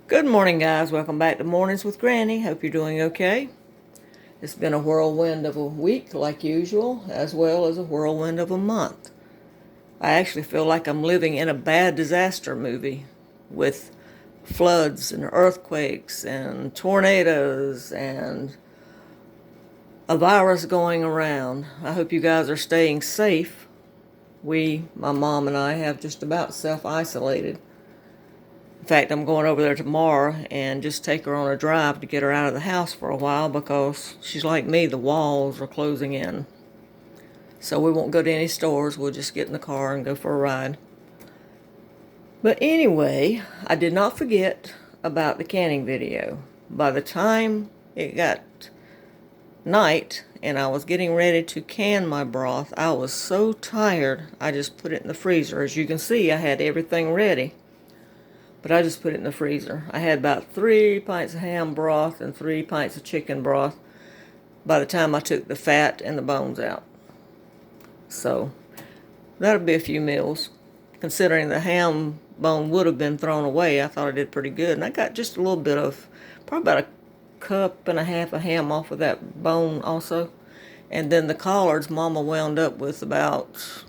Good morning, guys. Welcome back to Mornings with Granny. Hope you're doing okay. It's been a whirlwind of a week, like usual, as well as a whirlwind of a month. I actually feel like I'm living in a bad disaster movie with floods and earthquakes and tornadoes and a virus going around. I hope you guys are staying safe. My mom and I, have just about self-isolated. In fact, I'm going over there tomorrow and just take her on a drive to get her out of the house for a while because she's like me, the walls are closing in. So we won't go to any stores, we'll just get in the car and go for a ride. But anyway, I did not forget about the canning video. By the time it got night and I was getting ready to can my broth, I was so tired I just put it in the freezer. As you can see, I had everything ready. But I just put it in the freezer. I had about 3 pints of ham broth and 3 pints of chicken broth by the time I took the fat and the bones out. So that'll be a few meals. Considering the ham bone would have been thrown away, I thought I did pretty good. And I got just a little bit of, probably about a cup and a half of ham off of that bone also. And then the collards, Mama wound up with about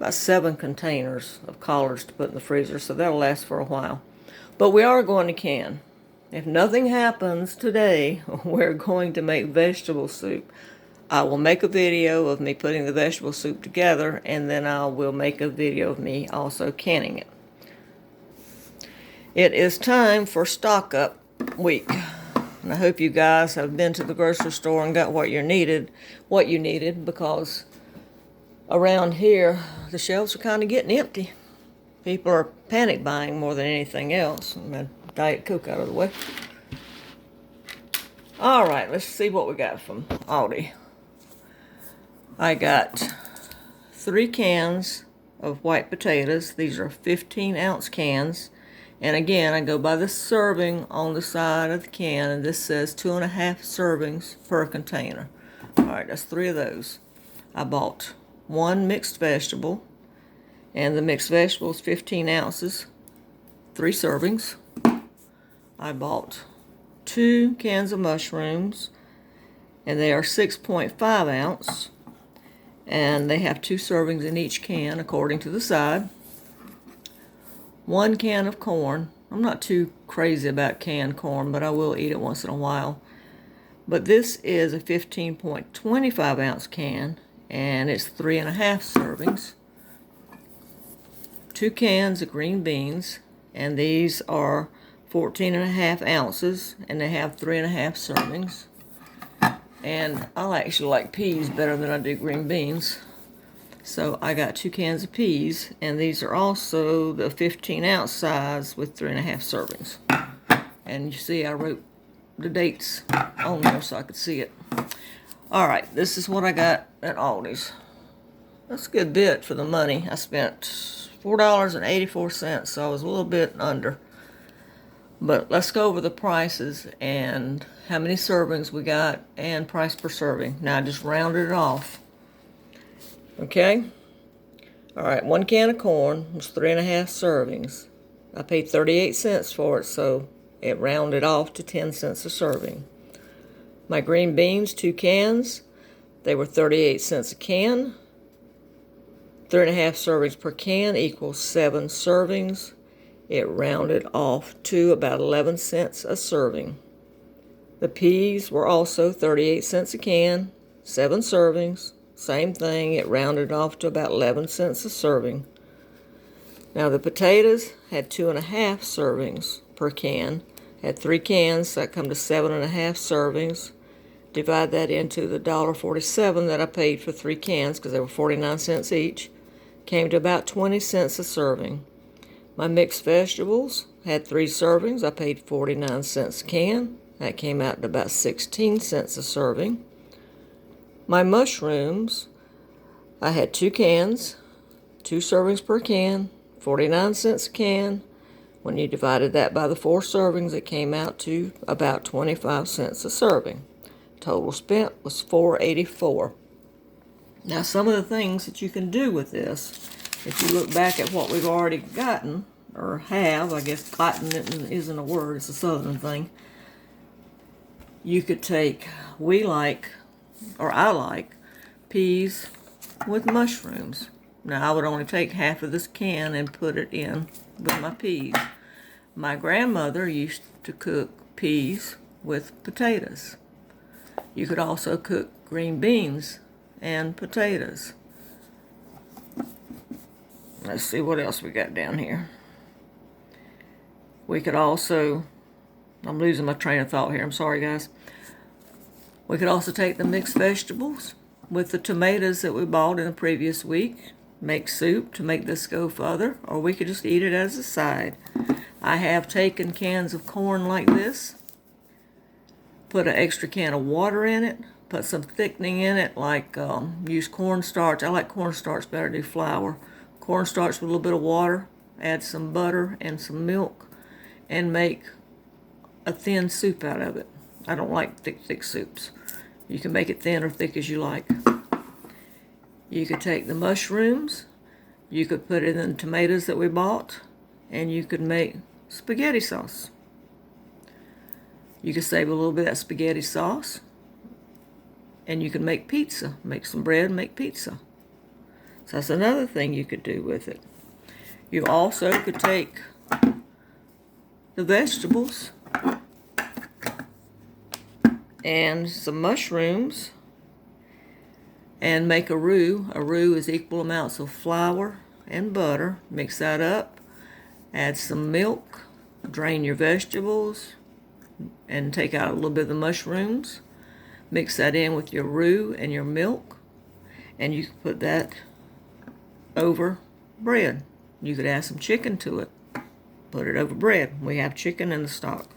7 containers of collards to put in the freezer, so that'll last for a while. But we are going to can. If nothing happens today, we're going to make vegetable soup. I will make a video of me putting the vegetable soup together, and then I will make a video of me also canning it. It is time for stock up week. And I hope you guys have been to the grocery store and got what you needed, because around here, the shelves are kind of getting empty. People are panic buying more than anything else. I'm going to Diet Coke out of the way. All right, let's see what we got from Aldi. I got 3 cans of white potatoes. These are 15-ounce cans. And again, I go by the serving on the side of the can, and this says 2.5 servings per container. All right, that's 3 of those. I bought 1 mixed vegetable, and the mixed vegetable is 15 ounces, 3 servings. I bought 2 cans of mushrooms, and they are 6.5 ounce, and they have 2 servings in each can according to the side. 1 can of corn. I'm not too crazy about canned corn, but I will eat it once in a while. But this is a 15.25 ounce can, and it's 3.5 servings. 2 cans of green beans, and these are 14.5 ounces, and they have 3.5 servings. And I actually like peas better than I do green beans. So I got 2 cans of peas, and these are also the 15-ounce size with 3.5 servings. And you see I wrote the dates on there so I could see it. All right, this is what I got at Aldi's. That's a good bit for the money. I spent $4.84, so I was a little bit under. But let's go over the prices and how many servings we got and price per serving. Now I just rounded it off. Okay? All right, 1 can of corn was 3.5 servings. I paid 38 cents for it, so it rounded off to 10 cents a serving. My green beans, 2 cans, they were 38 cents a can. 3.5 servings per can equals 7 servings. It rounded off to about 11 cents a serving. The peas were also 38 cents a can, 7 servings. Same thing, it rounded off to about 11 cents a serving. Now the potatoes had 2.5 servings per can. Had 3 cans, so that come to 7.5 servings. Divide that into the $1.47 that I paid for 3 cans because they were 49 cents each. Came to about 20 cents a serving. My mixed vegetables had 3 servings. I paid 49 cents a can. That came out to about 16 cents a serving. My mushrooms, I had 2 cans, 2 servings per can, 49 cents a can. When you divided that by the 4 servings, it came out to about 25 cents a serving. Total spent was $4.84. Now, some of the things that you can do with this, if you look back at what we've already gotten, or have, I guess glutton isn't a word, it's a southern thing. You could take, I like peas with mushrooms. Now, I would only take half of this can and put it in with my peas. My grandmother used to cook peas with potatoes. You could also cook green beans and potatoes. Let's see what else we got down here. We could also, I'm losing my train of thought here, I'm sorry guys. We could also take the mixed vegetables with the tomatoes that we bought in the previous week, make soup to make this go further, or we could just eat it as a side. I have taken cans of corn like this, put an extra can of water in it, put some thickening in it, like use cornstarch. I like cornstarch better than flour. Cornstarch with a little bit of water, add some butter and some milk, and make a thin soup out of it. I don't like thick soups. You can make it thin or thick as you like. You could take the mushrooms, you could put it in the tomatoes that we bought, and you could make spaghetti sauce. You could save a little bit of that spaghetti sauce, and you could make pizza. Make some bread and make pizza. So that's another thing you could do with it. You also could take the vegetables and some mushrooms and make a roux. A roux is equal amounts of flour and butter. Mix that up, add some milk, drain your vegetables, and take out a little bit of the mushrooms. Mix that in with your roux and your milk, and you can put that over bread. You could add some chicken to it. Put it over bread. We have chicken in the stock,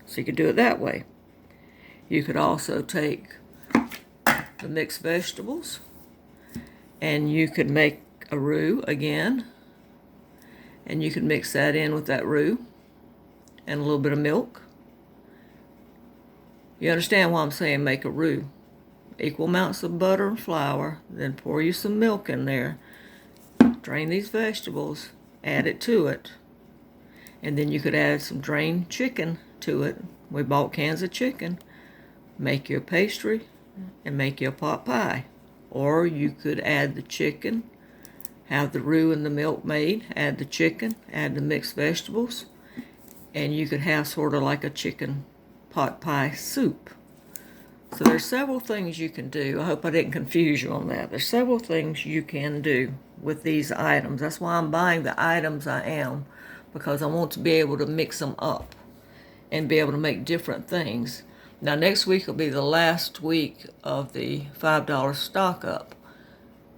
so you could do it that way. You could also take the mixed vegetables and you could make a roux again, and you could mix that in with that roux and a little bit of milk. You understand why I'm saying make a roux. Equal amounts of butter and flour, then pour you some milk in there. Drain these vegetables, add it to it, and then you could add some drained chicken to it. We bought cans of chicken. Make your pastry and make your pot pie. Or you could add the chicken, have the roux and the milk made, add the chicken, add the mixed vegetables, and you could have sort of like a chicken pot pie soup. So there's several things you can do. I hope I didn't confuse you on that. There's several things you can do with these items. That's why I'm buying the items I am, because I want to be able to mix them up and be able to make different things. Now next week will be the last week of the $5 stock up.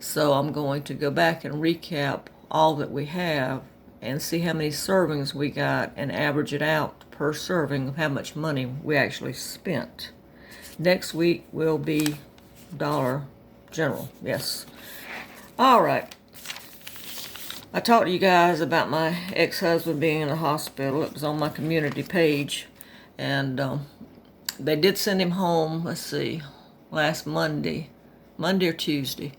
So I'm going to go back and recap all that we have and see how many servings we got and average it out per serving of how much money we actually spent. Next week will be Dollar General, yes. All right. I talked to you guys about my ex-husband being in the hospital. It was on my community page, and they did send him home, let's see, last Monday or Tuesday.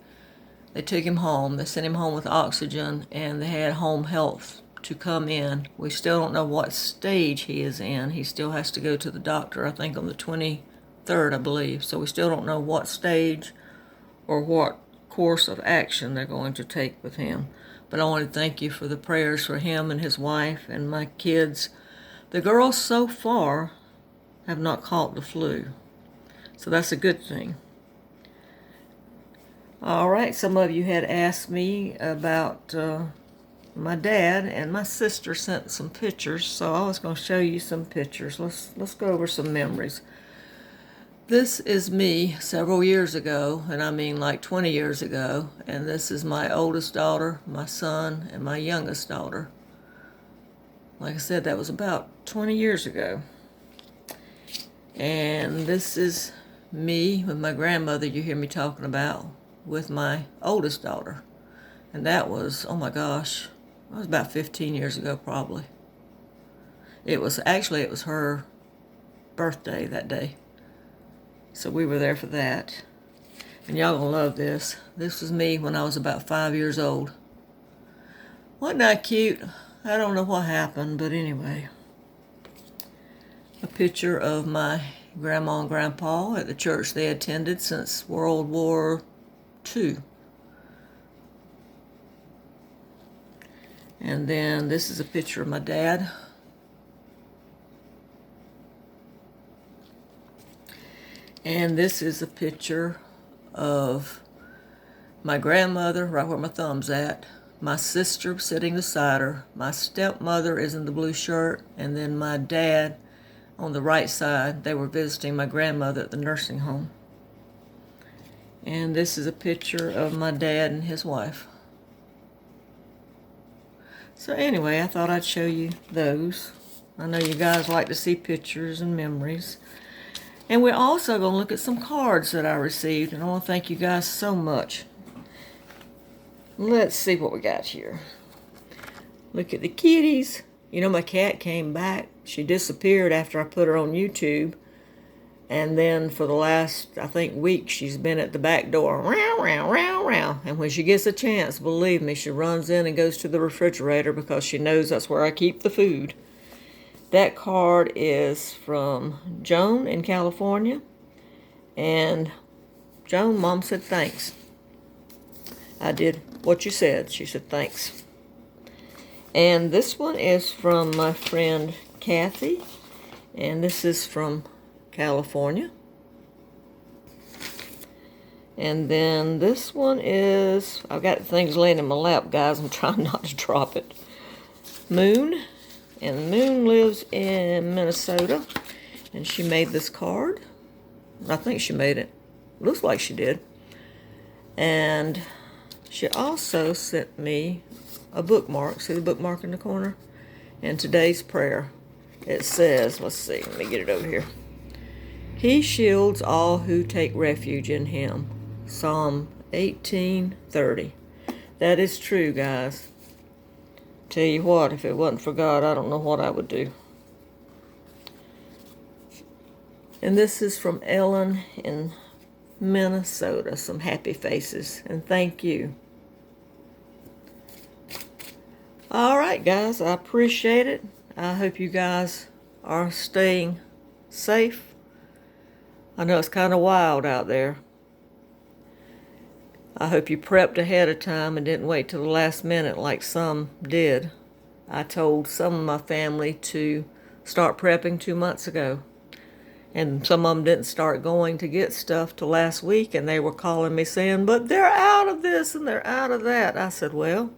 They took him home. They sent him home with oxygen, and they had home health to come in. We still don't know what stage he is in. He still has to go to the doctor, I think on the 23rd, I believe. So we still don't know what stage or what course of action they're going to take with him. But I want to thank you for the prayers for him and his wife and my kids. The girls so far have not caught the flu, so that's a good thing. All right, some of you had asked me about my dad, and my sister sent some pictures, so I was going to show you some pictures. Let's go over some memories. This is me several years ago, and I mean like 20 years ago, and this is my oldest daughter, my son, and my youngest daughter. Like I said, that was about 20 years ago. And this is me with my grandmother you hear me talking about, with my oldest daughter. And that was, oh my gosh, that was about 15 years ago probably. It was her birthday that day. So we were there for that. And y'all gonna love this. This was me when I was about 5 years old. Wasn't I cute? I don't know what happened, but anyway. A picture of my grandma and grandpa at the church they attended since World War II. And then this is a picture of my dad. And this is a picture of my grandmother, right where my thumb's at, my sister sitting beside her, my stepmother is in the blue shirt, and then my dad on the right side. They were visiting my grandmother at the nursing home. And this is a picture of my dad and his wife. So anyway, I thought I'd show you those. I know you guys like to see pictures and memories. And we're also going to look at some cards that I received, and I want to thank you guys so much. Let's see what we got here. Look at the kitties. You know, my cat came back. She disappeared after I put her on YouTube. And then for the last, I think, week, she's been at the back door. Row, row, row, row. And when she gets a chance, believe me, she runs in and goes to the refrigerator because she knows that's where I keep the food. That card is from Joan in California. And Joan, Mom said thanks. I did what you said. She said thanks. And this one is from my friend Kathy. And this is from California. And then this one is, I've got things laying in my lap, guys. I'm trying not to drop it. Moon. And Moon lives in Minnesota. And she made this card. I think she made it. Looks like she did. And she also sent me a bookmark. See the bookmark in the corner? And today's prayer. It says, let's see, let me get it over here. He shields all who take refuge in him. Psalm 18:30. That is true, guys. Tell you what, if it wasn't for God, I don't know what I would do. And this is from Ellen in Minnesota. Some happy faces. And thank you. All right, guys. I appreciate it. I hope you guys are staying safe. I know it's kind of wild out there. I hope you prepped ahead of time and didn't wait till the last minute like some did. I told some of my family to start prepping 2 months ago. And some of them didn't start going to get stuff till last week, and they were calling me saying, but they're out of this and they're out of that. I said, well,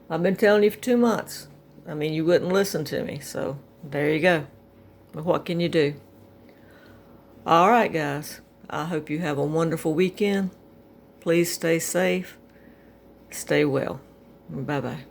I've been telling you for 2 months. I mean, you wouldn't listen to me, so there you go. But what can you do? All right, guys. I hope you have a wonderful weekend. Please stay safe. Stay well. Bye-bye.